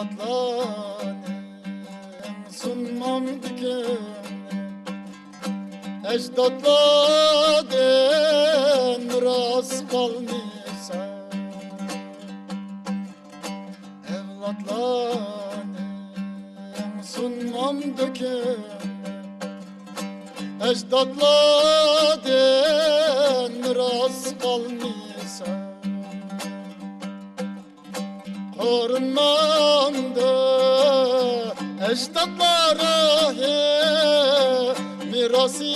Evlatlarım sunmam diken, ecdatlardan miras kalmışsa. Evlatlarım sunmam diken, ecdatlardan miras kalmışsa. Korunmamda ecdatlara mirası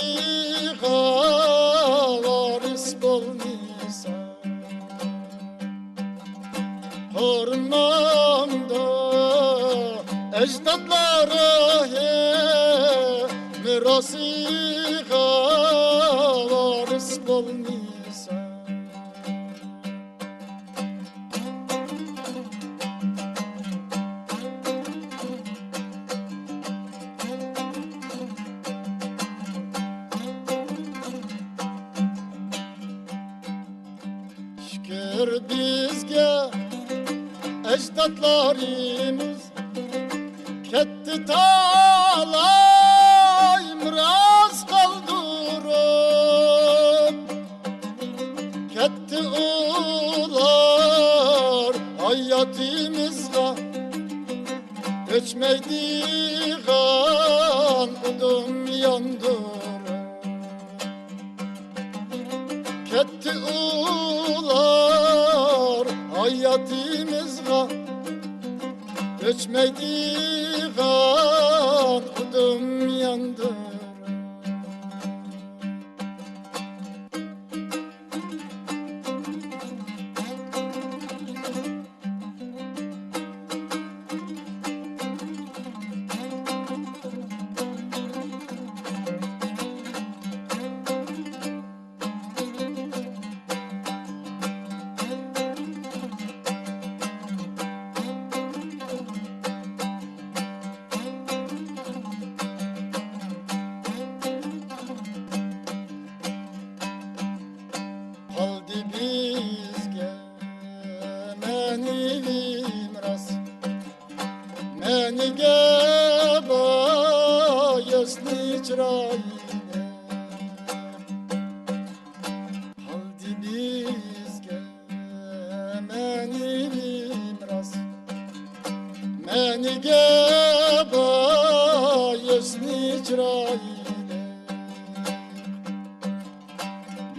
varis olmuşsa. Korunmamda ecdatlara mirası varis olmuşsa. Şükür bizge ecdatlarımız ketti talay miras kaldırıp, ketti ular hayatımızga göçmeydi kan udum yandırıp. Ketti ular hayatımızga göçmeydi kan udum yandır. Kaldı bizge menivim ras, menige bayaslı çırayine. Kaldı bizge menivim ras, menige bayaslı çırayine.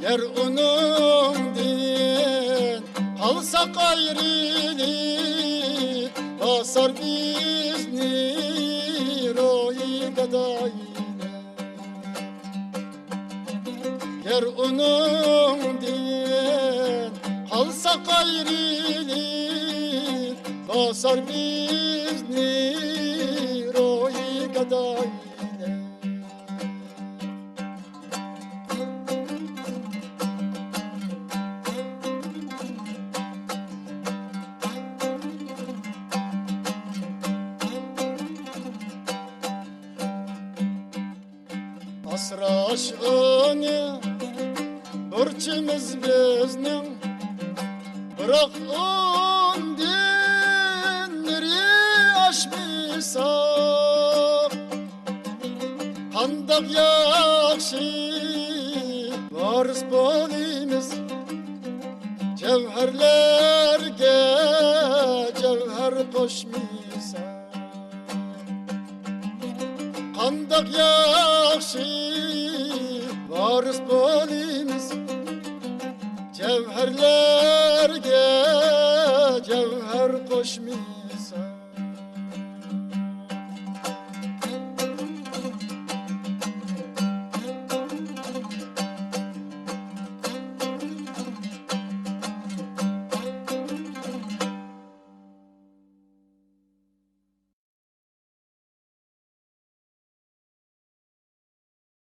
Der onun din alsak ayrılık, basar bizni rohi gadayine. Der onun din alsak ayrılık, basar bizni rohi gadayine. Asra aşkını burçimiz bizning, biroq undinri aşmaysak. Qandoq yaxshi varis bo'lamiz javharlarga javhar qo'shmaysak. Qandoq yaxshi varis bo'lamiz javharlarga javhar qo'shmaysak.